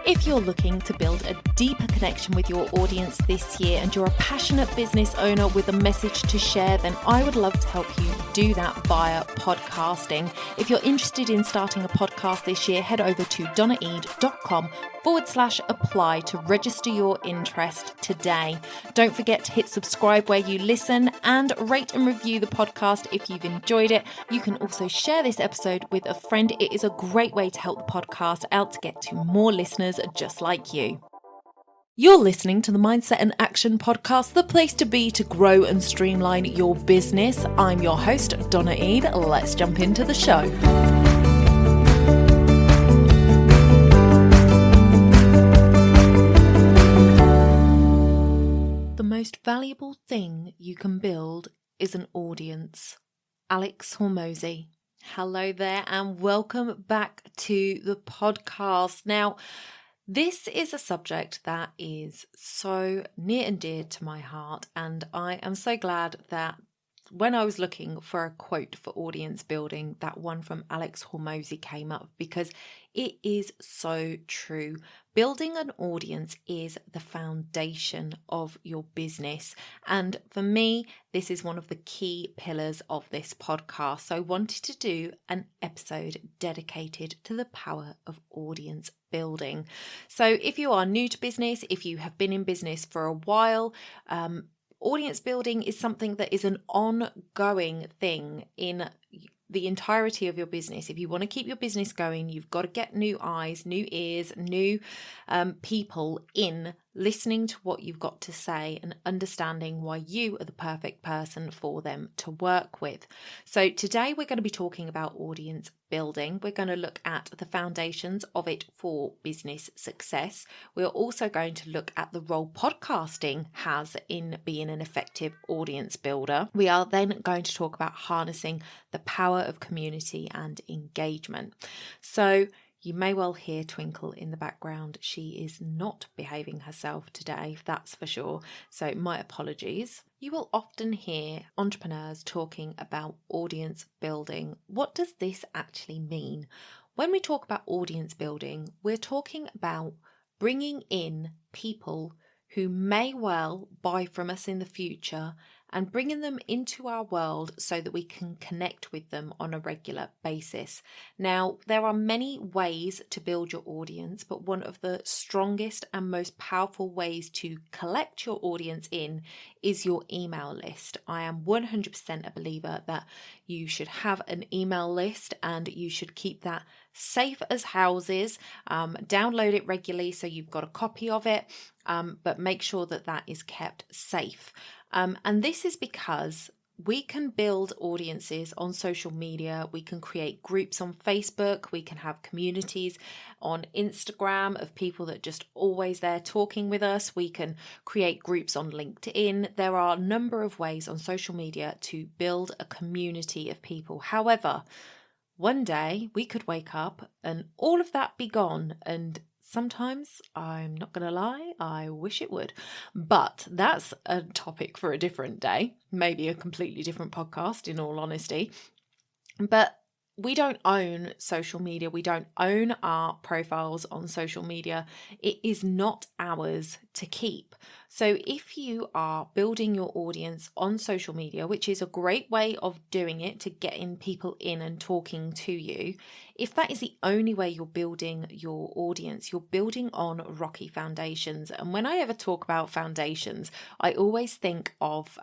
If you're looking to build a deeper connection with your audience this year and you're a passionate business owner with a message to share, then I would love to help you do that via podcasting. If you're interested in starting a podcast this year, head over to donnaeade.com/apply to register your interest today. Don't forget to hit subscribe where you listen and rate and review the podcast if you've enjoyed it. You can also share this episode with a friend. It is a great way to help the podcast out to get to more listeners just like you. You're listening to the Mindset and Action Podcast, the place to be to grow and streamline your business. I'm your host, Donna Eade. Let's jump into the show. The most valuable thing you can build is an audience. Alex Hormozi. Hello there and welcome back to the podcast. Now, this is a subject that is so near and dear to my heart, and I am so glad that when I was looking for a quote for audience building, that one from Alex Hormozi came up because it is so true. Building an audience is the foundation of your business. And for me, this is one of the key pillars of this podcast. So I wanted to do an episode dedicated to the power of audience building. So if you are new to business, if you have been in business for a while, audience building is something that is an ongoing thing in the entirety of your business. If you want to keep your business going, you've got to get new eyes, new ears, new people in listening to what you've got to say and understanding why you are the perfect person for them to work with. So today we're going to be talking about audience building. We're going to look at the foundations of it for business success. We're also going to look at the role podcasting has in being an effective audience builder. We are then going to talk about harnessing the power of community and engagement. So you may well hear Twinkle in the background. She is not behaving herself today, that's for sure. So my apologies. You will often hear entrepreneurs talking about audience building. What does this actually mean? When we talk about audience building, we're talking about bringing in people who may well buy from us in the future and bringing them into our world so that we can connect with them on a regular basis. Now, there are many ways to build your audience, but one of the strongest and most powerful ways to collect your audience in is your email list. I am 100% a believer that you should have an email list and you should keep that safe as houses. Download it regularly so you've got a copy of it, but make sure that that is kept safe. And this is because we can build audiences on social media. We can create groups on Facebook. We can have communities on Instagram of people that just always there talking with us. We can create groups on LinkedIn. There are a number of ways on social media to build a community of people. However, one day we could wake up and all of that be gone, and sometimes, I'm not going to lie, I wish it would. But that's a topic for a different day, maybe a completely different podcast, in all honesty. But we don't own social media. We don't own our profiles on social media. It is not ours to keep. So if you are building your audience on social media, which is a great way of doing it to getting people in and talking to you, if that is the only way you're building your audience, you're building on rocky foundations. And when I ever talk about foundations, I always think of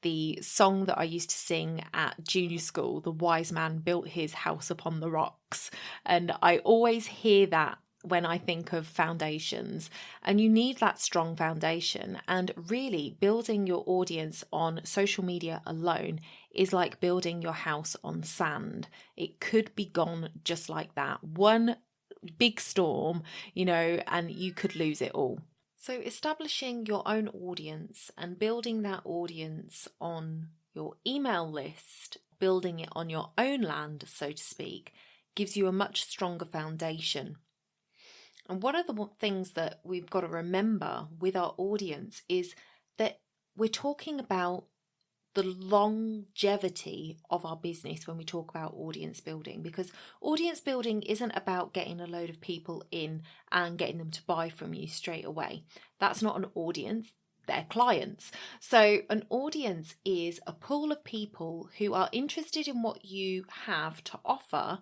the song that I used to sing at junior school, The Wise Man Built His House Upon the Rocks. And I always hear that when I think of foundations, and you need that strong foundation. And really building your audience on social media alone is like building your house on sand. It could be gone just like that. One big storm, and you could lose it all. So establishing your own audience and building that audience on your email list, building it on your own land, so to speak, gives you a much stronger foundation. And one of the things that we've got to remember with our audience is that we're talking about the longevity of our business when we talk about audience building, because audience building isn't about getting a load of people in and getting them to buy from you straight away. That's not an audience. They're clients. So an audience is a pool of people who are interested in what you have to offer,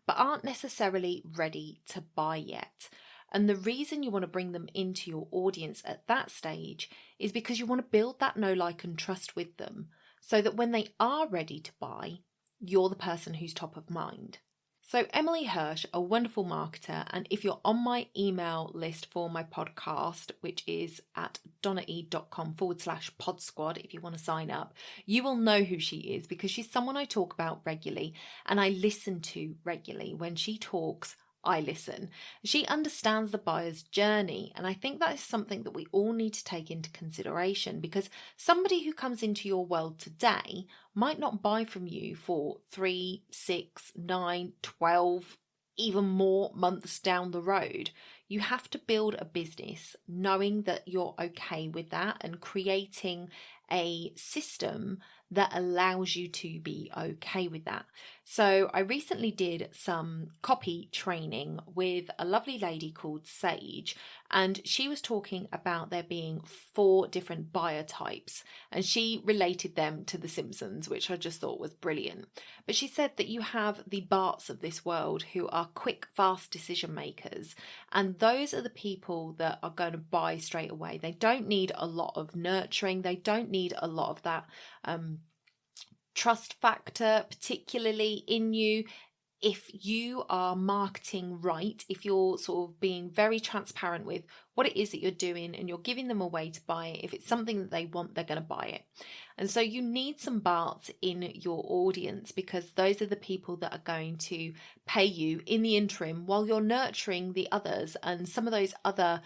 but aren't necessarily ready to buy yet. And the reason you want to bring them into your audience at that stage is because you want to build that know, like, and trust with them, so that when they are ready to buy, you're the person who's top of mind. So Emily Hirsch, a wonderful marketer, and if you're on my email list for my podcast, which is at donnae.com/podsquad, if you want to sign up, you will know who she is, because she's someone I talk about regularly and I listen to regularly. When she talks, I listen. She understands the buyer's journey, and I think that is something that we all need to take into consideration, because somebody who comes into your world today might not buy from you for 3, 6, 9, 12, even more months down the road. You have to build a business knowing that you're okay with that and creating a system that allows you to be okay with that. So I recently did some copy training with a lovely lady called Sage, and she was talking about there being 4 different buyer types, and she related them to The Simpsons, which I just thought was brilliant. But she said that you have the Barts of this world who are quick, fast decision makers, and those are the people that are going to buy straight away. They don't need a lot of nurturing. They don't need a lot of that trust factor, particularly in you. If you are marketing right, if you're sort of being very transparent with what it is that you're doing and you're giving them a way to buy it, if it's something that they want, they're going to buy it. And so you need some Barts in your audience, because those are the people that are going to pay you in the interim while you're nurturing the others. And some of those other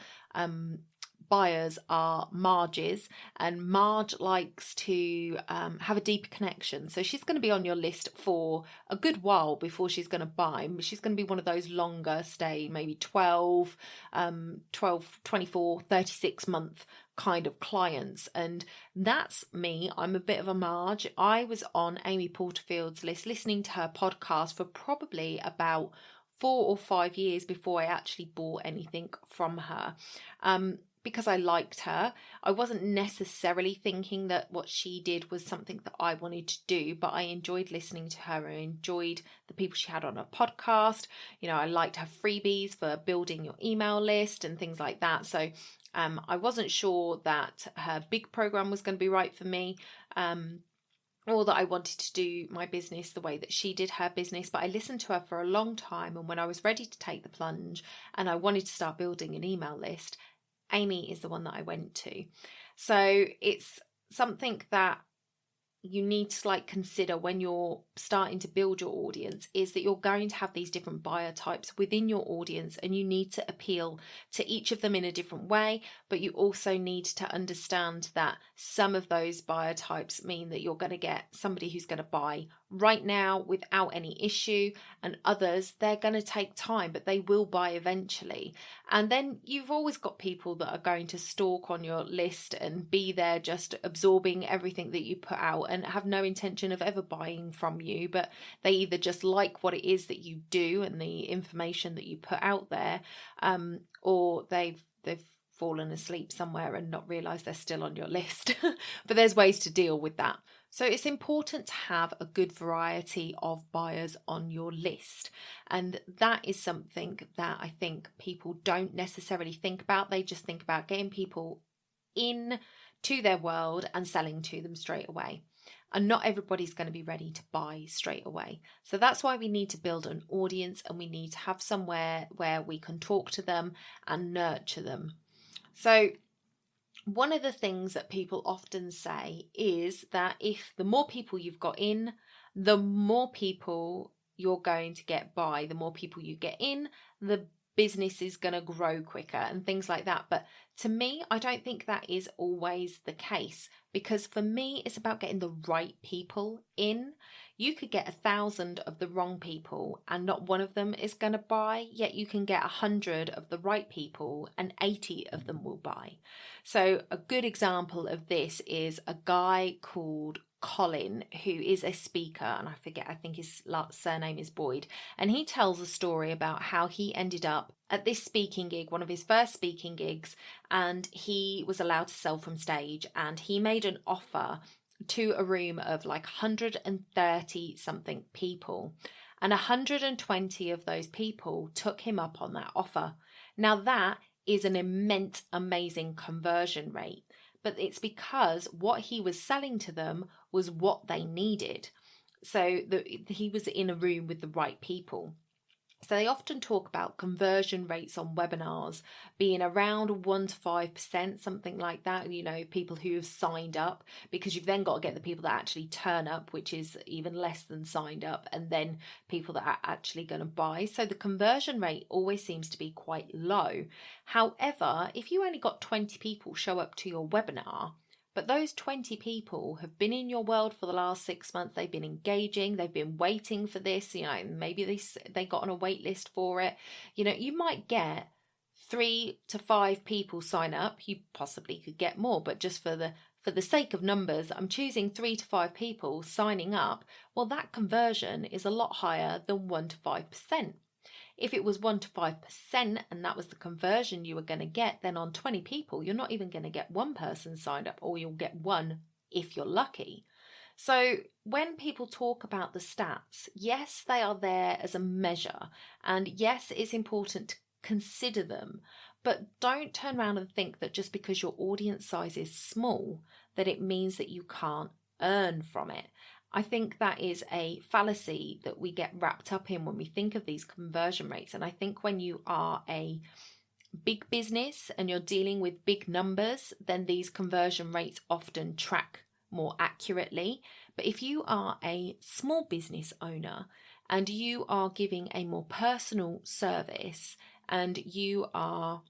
buyers are Marges, and Marge likes to have a deeper connection. So she's going to be on your list for a good while before she's going to buy. She's going to be one of those longer stay, maybe 12, 24, 36 month kind of clients. And that's me. I'm a bit of a Marge. I was on Amy Porterfield's list, listening to her podcast for probably about 4 or 5 years before I actually bought anything from her. Because I liked her. I wasn't necessarily thinking that what she did was something that I wanted to do, but I enjoyed listening to her. I enjoyed the people she had on her podcast. You know, I liked her freebies for building your email list and things like that. So I wasn't sure that her big program was going to be right for me. Or that I wanted to do my business the way that she did her business, but I listened to her for a long time, and when I was ready to take the plunge and I wanted to start building an email list, Amy is the one that I went to. So it's something that you need to consider when you're starting to build your audience, is that you're going to have these different buyer types within your audience, and you need to appeal to each of them in a different way. But you also need to understand that some of those buyer types mean that you're going to get somebody who's going to buy right now without any issue, and others, they're going to take time, but they will buy eventually. And then you've always got people that are going to stalk on your list and be there just absorbing everything that you put out and have no intention of ever buying from you, but they either just like what it is that you do and the information that you put out there, or they've fallen asleep somewhere and not realised they're still on your list. But there's ways to deal with that. So it's important to have a good variety of buyers on your list. And that is something that I think people don't necessarily think about. They just think about getting people in to their world and selling to them straight away. And not everybody's going to be ready to buy straight away. So that's why we need to build an audience, and we need to have somewhere where we can talk to them and nurture them. So one of the things that people often say is that if the more people you've got in, the more people you're going to get by. The more people you get in, the business is going to grow quicker and things like that. But to me, I don't think that is always the case, because for me, it's about getting the right people in. You could get 1,000 of the wrong people and not one of them is going to buy, yet you can get 100 of the right people and 80 of them will buy. So a good example of this is a guy called Colin, who is a speaker, and I think his surname is Boyd, and he tells a story about how he ended up at this speaking gig, one of his first speaking gigs, and he was allowed to sell from stage, and he made an offer to a room of like 130 something people, and 120 of those people took him up on that offer. Now that is an immense, amazing conversion rate, but it's because what he was selling to them was what they needed. So he was in a room with the right people. So they often talk about conversion rates on webinars being around 1 to 5%, something like that, you know, people who have signed up, because you've then got to get the people that actually turn up, which is even less than signed up, and then people that are actually going to buy. So the conversion rate always seems to be quite low. However, if you only got 20 people show up to your webinar, but those 20 people have been in your world for the last 6 months. They've been engaging. They've been waiting for this. You know, maybe they got on a wait list for it. You know, you might get 3 to 5 people sign up. You possibly could get more, but just for the sake of numbers, I'm choosing 3 to 5 people signing up. Well, that conversion is a lot higher than 1 to 5%. If it was 1 to 5% and that was the conversion you were going to get, then on 20 people, you're not even going to get one person signed up, or you'll get one if you're lucky. So when people talk about the stats, yes, they are there as a measure. And yes, it's important to consider them, but don't turn around and think that just because your audience size is small, that it means that you can't earn from it. I think that is a fallacy that we get wrapped up in when we think of these conversion rates. And I think when you are a big business and you're dealing with big numbers, then these conversion rates often track more accurately. But if you are a small business owner and you are giving a more personal service and you are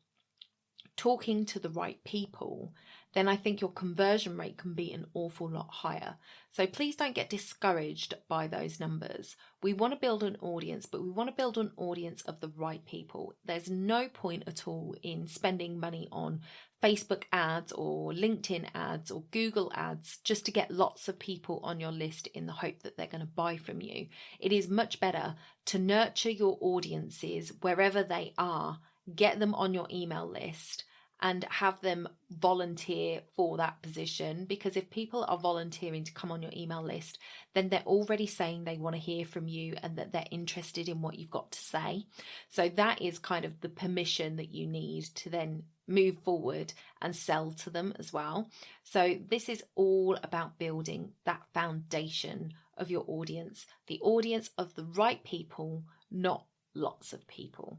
talking to the right people, then I think your conversion rate can be an awful lot higher. So please don't get discouraged by those numbers. We want to build an audience, but we want to build an audience of the right people. There's no point at all in spending money on Facebook ads or LinkedIn ads or Google ads just to get lots of people on your list in the hope that they're going to buy from you. It is much better to nurture your audiences wherever they are, get them on your email list, and have them volunteer for that position. Because if people are volunteering to come on your email list, then they're already saying they want to hear from you and that they're interested in what you've got to say. So that is kind of the permission that you need to then move forward and sell to them as well. So this is all about building that foundation of your audience, the audience of the right people, not lots of people.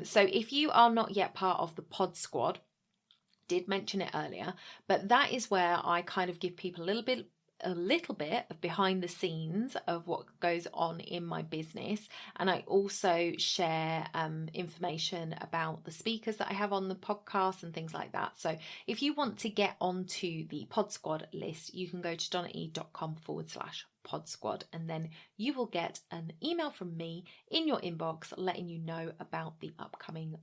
So if you are not yet part of the Pod Squad, did mention it earlier, but that is where I kind of give people a little bit of behind the scenes of what goes on in my business, and I also share information about the speakers that I have on the podcast and things like that. So if you want to get onto the Pod Squad list, you can go to donnae.com/Pod Squad, and then you will get an email from me in your inbox letting you know about the upcoming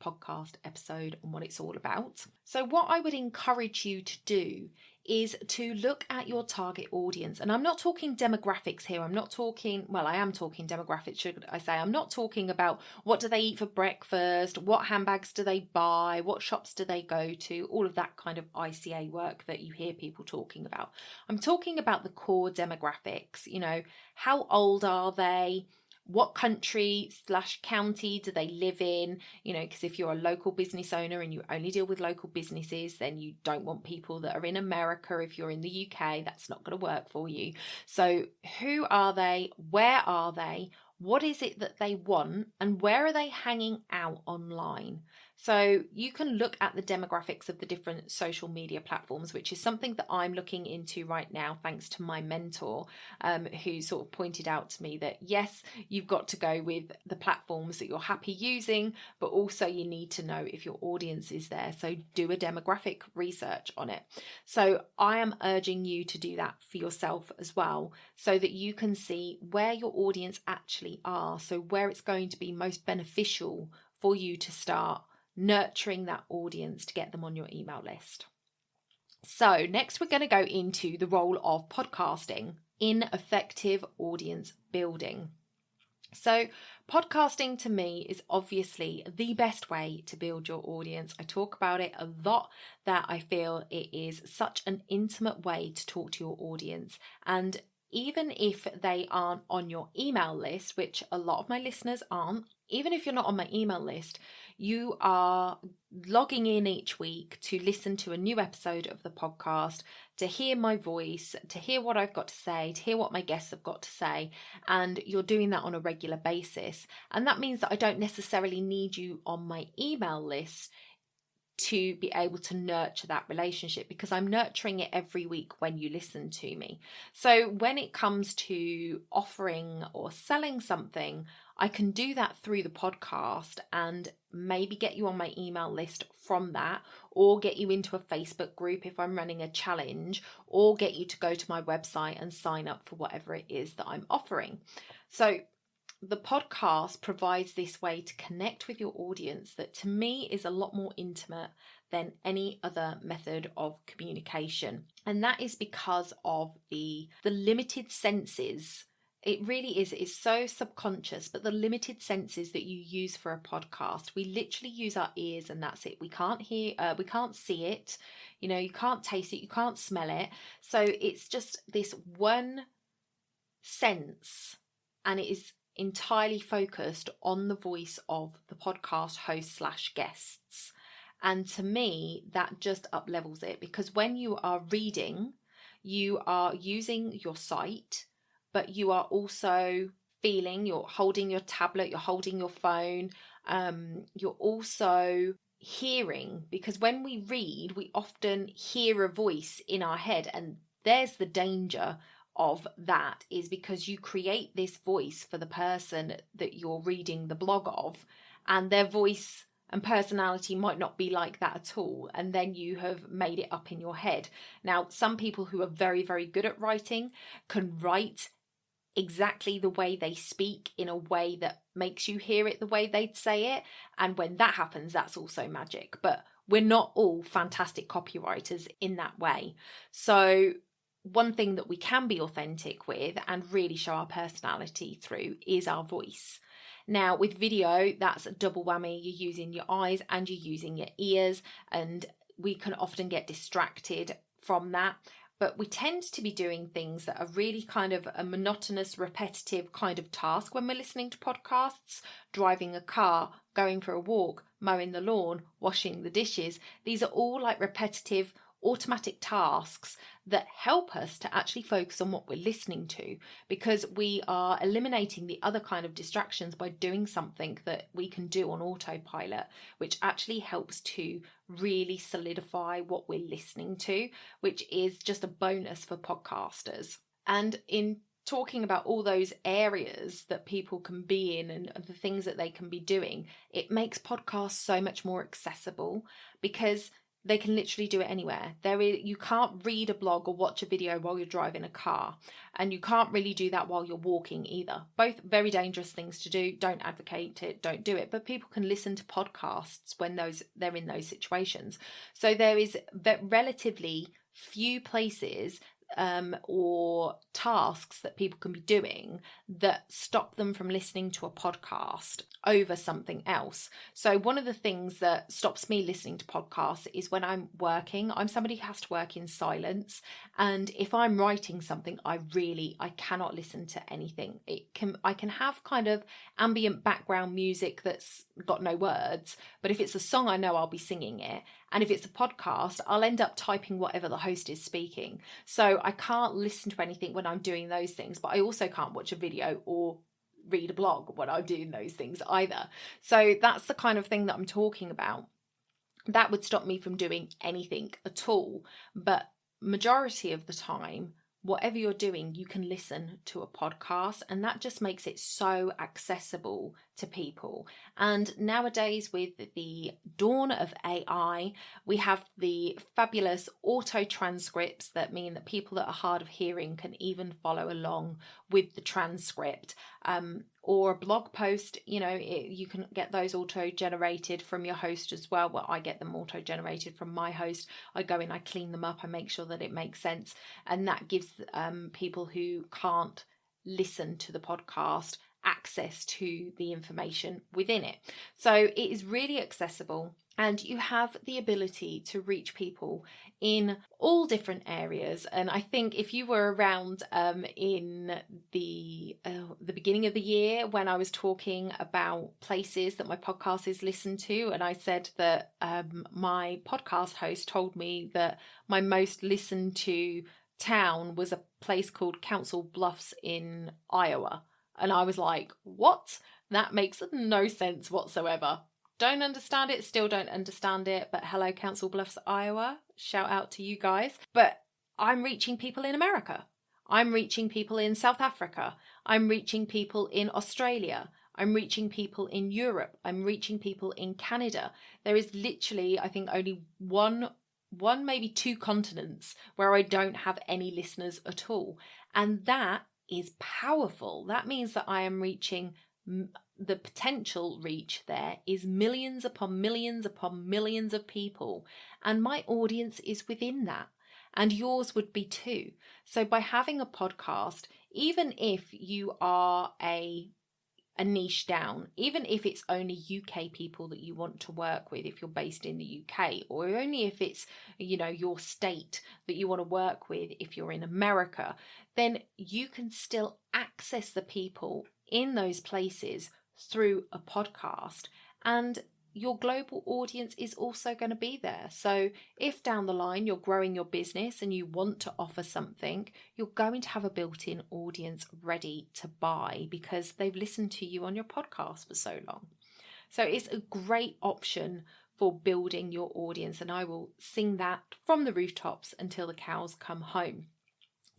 podcast episode and what it's all about. So what I would encourage you to do is to look at your target audience. And I'm not talking demographics here. I'm not talking, well, I am talking demographics, should I say. I'm not talking about what do they eat for breakfast, what handbags do they buy, what shops do they go to, all of that kind of ICA work that you hear people talking about. I'm talking about the core demographics. You know, how old are they? What country/county do they live in? You know, because if you're a local business owner and you only deal with local businesses, then you don't want people that are in America. If you're in the UK, that's not going to work for you. So who are they? Where are they? What is it that they want? And where are they hanging out online? So you can look at the demographics of the different social media platforms, which is something that I'm looking into right now, thanks to my mentor, who sort of pointed out to me that, yes, you've got to go with the platforms that you're happy using, but also you need to know if your audience is there. So do a demographic research on it. So I am urging you to do that for yourself as well, so that you can see where your audience actually are. So where it's going to be most beneficial for you to start nurturing that audience to get them on your email list. So next we're going to go into the role of podcasting in effective audience building. So podcasting to me is obviously the best way to build your audience. I talk about it a lot, that I feel it is such an intimate way to talk to your audience. And even if they aren't on your email list, which a lot of my listeners aren't, even if you're not on my email list, you are logging in each week to listen to a new episode of the podcast, to hear my voice, to hear what I've got to say, to hear what my guests have got to say. And you're doing that on a regular basis. And that means that I don't necessarily need you on my email list to be able to nurture that relationship, because I'm nurturing it every week when you listen to me. So when it comes to offering or selling something, I can do that through the podcast and maybe get you on my email list from that, or get you into a Facebook group if I'm running a challenge, or get you to go to my website and sign up for whatever it is that I'm offering. So the podcast provides this way to connect with your audience that to me is a lot more intimate than any other method of communication. And that is because of the limited senses. It really is. It's so subconscious, but the limited senses that you use for a podcast, we literally use our ears and that's it. We can't hear, we can't see it, you can't taste it, you can't smell it. So it's just this one sense, and it is entirely focused on the voice of the podcast host / guests. And to me, that just up levels it, because when you are reading, you are using your sight, but you are also feeling, you're holding your tablet, you're holding your phone, you're also hearing, because when we read, we often hear a voice in our head, and there's the danger of that, is because you create this voice for the person that you're reading the blog of, and their voice and personality might not be like that at all, and then you have made it up in your head. Now, some people who are very, very good at writing can write exactly the way they speak in a way that makes you hear it the way they'd say it, and when that happens, that's also magic. But we're not all fantastic copywriters in that way. So one thing that we can be authentic with and really show our personality through is our voice. Now, with video, that's a double whammy. You're using your eyes and you're using your ears, and we can often get distracted from that. But we tend to be doing things that are really kind of a monotonous, repetitive kind of task when we're listening to podcasts: driving a car, going for a walk, mowing the lawn, washing the dishes. These are all like repetitive, automatic tasks that help us to actually focus on what we're listening to, because we are eliminating the other kind of distractions by doing something that we can do on autopilot, which actually helps to really solidify what we're listening to, which is just a bonus for podcasters. And in talking about all those areas that people can be in and the things that they can be doing, it makes podcasts so much more accessible, because they can literally do it anywhere. You can't read a blog or watch a video while you're driving a car, and you can't really do that while you're walking either. Both very dangerous things to do. Don't advocate it, don't do it. But people can listen to podcasts when they're in those situations. So there is relatively few places or tasks that people can be doing that stop them from listening to a podcast over something else. So one of the things that stops me listening to podcasts is when I'm working. I'm somebody who has to work in silence, and if I'm writing something, I cannot listen to anything. I can have kind of ambient background music that's got no words, but if it's a song, I know I'll be singing it. And if it's a podcast, I'll end up typing whatever the host is speaking. So I can't listen to anything when I'm doing those things, but I also can't watch a video or read a blog when I'm doing those things either. So that's the kind of thing that I'm talking about. That would stop me from doing anything at all. But majority of the time, whatever you're doing, you can listen to a podcast, and that just makes it so accessible to people. And nowadays, with the dawn of AI, we have the fabulous auto transcripts that mean that people that are hard of hearing can even follow along with the transcript. or a blog post, you can get those auto-generated from your host as well. Well, I get them auto-generated from my host. I go in, I clean them up, I make sure that it makes sense, and that gives people who can't listen to the podcast access to the information within it. So it is really accessible, and you have the ability to reach people in all different areas. And I think if you were around in the beginning of the year when I was talking about places that my podcast is listened to, and I said that my podcast host told me that my most listened to town was a place called Council Bluffs in Iowa. And I was like, what? That makes no sense whatsoever. Don't understand it, still don't understand it. But hello, Council Bluffs, Iowa. Shout out to you guys. But I'm reaching people in America. I'm reaching people in South Africa. I'm reaching people in Australia. I'm reaching people in Europe. I'm reaching people in Canada. There is literally, I think, only one, maybe two continents where I don't have any listeners at all. And that is powerful. That means that I am reaching, the potential reach there is millions upon millions upon millions of people, and my audience is within that, and yours would be too. So by having a podcast, even if you are a niche down, even if it's only UK people that you want to work with, if you're based in the UK, or only if it's your state that you want to work with, if you're in America, then you can still access the people in those places through a podcast, and your global audience is also going to be there. So if down the line you're growing your business and you want to offer something, you're going to have a built-in audience ready to buy because they've listened to you on your podcast for so long. So it's a great option for building your audience, and I will sing that from the rooftops until the cows come home.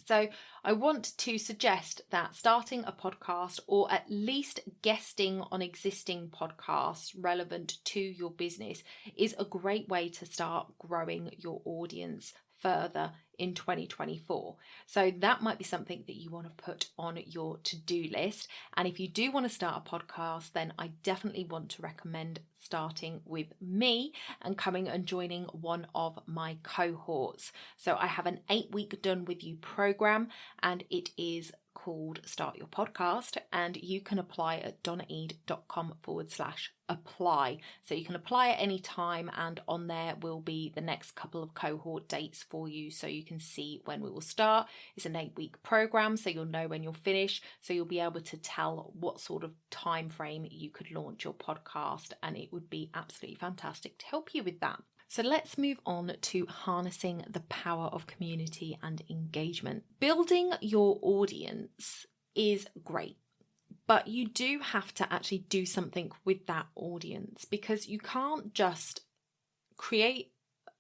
So I want to suggest that starting a podcast, or at least guesting on existing podcasts relevant to your business, is a great way to start growing your audience further in 2024. So that might be something that you want to put on your to-do list. And if you do want to start a podcast, then I definitely want to recommend starting with me and coming and joining one of my cohorts. So I have an 8-week done with you program, and it is called Start Your Podcast, and you can apply at donnaeade.com/apply. So you can apply at any time, and on there will be the next couple of cohort dates for you, so you can see when we will start. It's an 8-week program, so you'll know when you'll finish, so you'll be able to tell what sort of time frame you could launch your podcast, and it would be absolutely fantastic to help you with that. So let's move on to harnessing the power of community and engagement. Building your audience is great, but you do have to actually do something with that audience, because you can't just create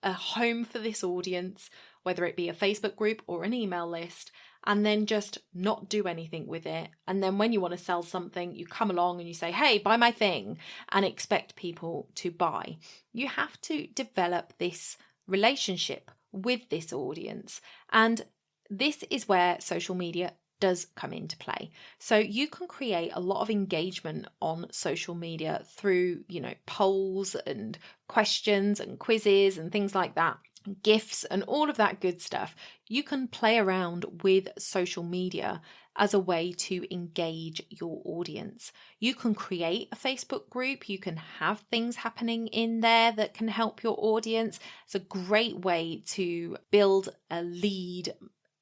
a home for this audience, whether it be a Facebook group or an email list, and then just not do anything with it. And then when you want to sell something, you come along and you say, hey, buy my thing, and expect people to buy. You have to develop this relationship with this audience. And this is where social media does come into play. So you can create a lot of engagement on social media through, polls and questions and quizzes and things like that, GIFs and all of that good stuff. You can play around with social media as a way to engage your audience. You can create a Facebook group. You can have things happening in there that can help your audience. It's a great way to build a lead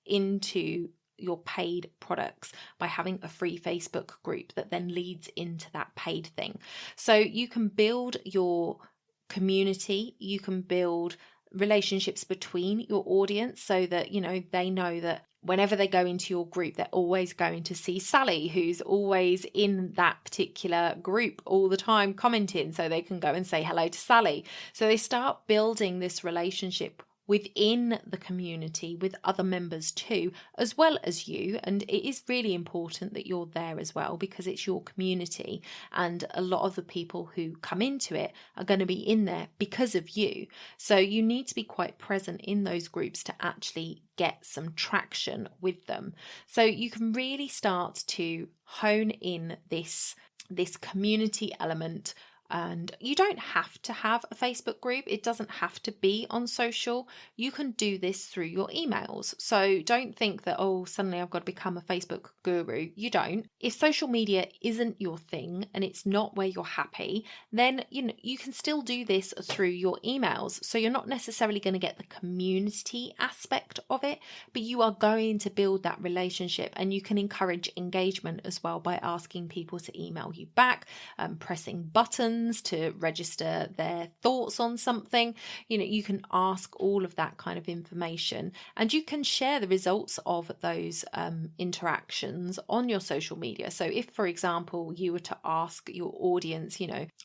into your paid products by having a free Facebook group that then leads into that paid thing. So you can build your community, you can build relationships between your audience so that, they know that whenever they go into your group, they're always going to see Sally, who's always in that particular group all the time commenting, so they can go and say hello to Sally. So they start building this relationship within the community with other members too, as well as you. And it is really important that you're there as well, because it's your community, and a lot of the people who come into it are going to be in there because of you. So you need to be quite present in those groups to actually get some traction with them. So you can really start to hone in this community element. And you don't have to have a Facebook group. It doesn't have to be on social. You can do this through your emails. So don't think that, oh, suddenly I've got to become a Facebook guru. You don't. If social media isn't your thing and it's not where you're happy, then you can still do this through your emails. So you're not necessarily going to get the community aspect of it, but you are going to build that relationship, and you can encourage engagement as well by asking people to email you back, pressing buttons to register their thoughts on something. You can ask all of that kind of information, and you can share the results of those interactions on your social media. So if, for example, you were to ask your audience,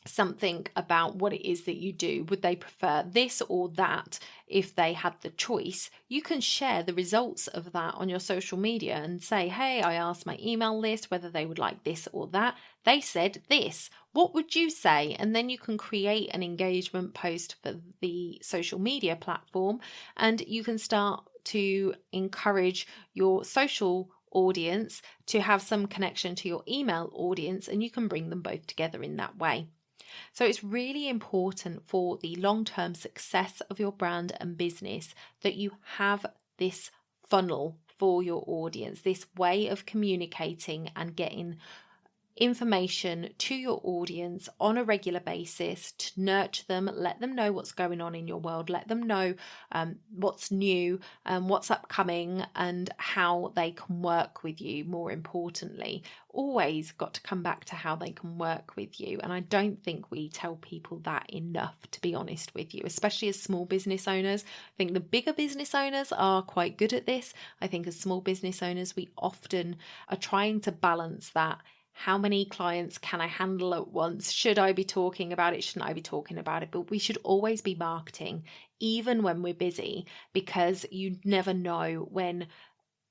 something about what it is that you do, would they prefer this or that? If they had the choice, you can share the results of that on your social media and say, hey, I asked my email list whether they would like this or that. They said this. What would you say? And then you can create an engagement post for the social media platform, and you can start to encourage your social audience to have some connection to your email audience, and you can bring them both together in that way. So it's really important for the long-term success of your brand and business that you have this funnel for your audience, this way of communicating and getting information to your audience on a regular basis to nurture them, let them know what's going on in your world, let them know what's new, what's upcoming, and how they can work with you. More importantly, always got to come back to how they can work with you. And I don't think we tell people that enough, to be honest with you, especially as small business owners. I think the bigger business owners are quite good at this. I think as small business owners, we often are trying to balance that. How many clients can I handle at once? Should I be talking about it? Shouldn't I be talking about it? But we should always be marketing, even when we're busy, because you never know when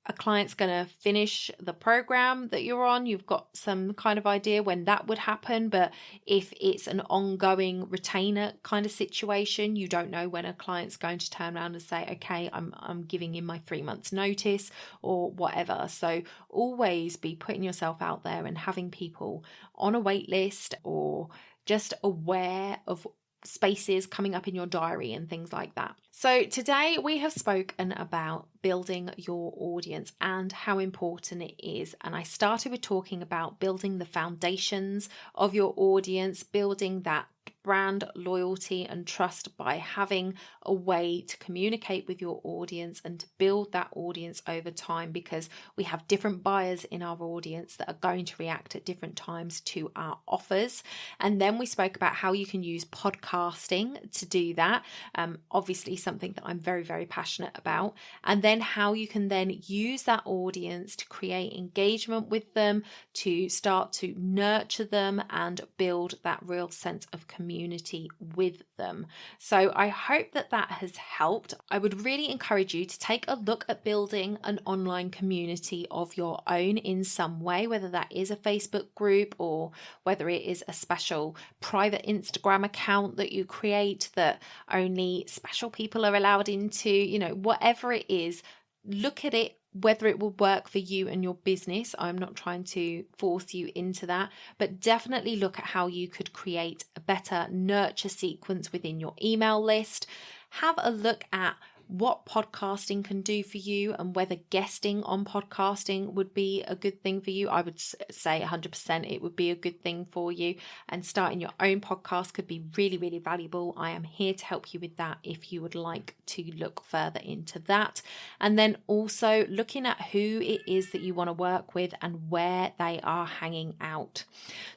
a client's going to finish the program that you're on. You've got some kind of idea when that would happen. But if it's an ongoing retainer kind of situation, you don't know when a client's going to turn around and say, okay, I'm giving in my 3 months notice or whatever. So always be putting yourself out there and having people on a wait list, or just aware of spaces coming up in your diary and things like that. So today we have spoken about building your audience and how important it is. And I started with talking about building the foundations of your audience, building that brand loyalty and trust by having a way to communicate with your audience and to build that audience over time, because we have different buyers in our audience that are going to react at different times to our offers. And then we spoke about how you can use podcasting to do that. Obviously something that I'm very, very passionate about. And then how you can then use that audience to create engagement with them, to start to nurture them and build that real sense of community with them. So I hope that that has helped. I would really encourage you to take a look at building an online community of your own in some way, whether that is a Facebook group or whether it is a special private Instagram account that you create that only special people are allowed into, whatever it is. Look at it, whether it will work for you and your business. I'm not trying to force you into that, but definitely look at how you could create a better nurture sequence within your email list. Have a look at what podcasting can do for you and whether guesting on podcasting would be a good thing for you. I would say 100% it would be a good thing for you, and starting your own podcast could be really, really valuable. I am here to help you with that if you would like to look further into that. And then also looking at who it is that you want to work with and where they are hanging out.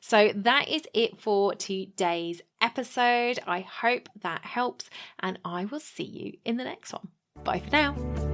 So that is it for today's episode. I hope that helps, and I will see you in the next one. Bye for now.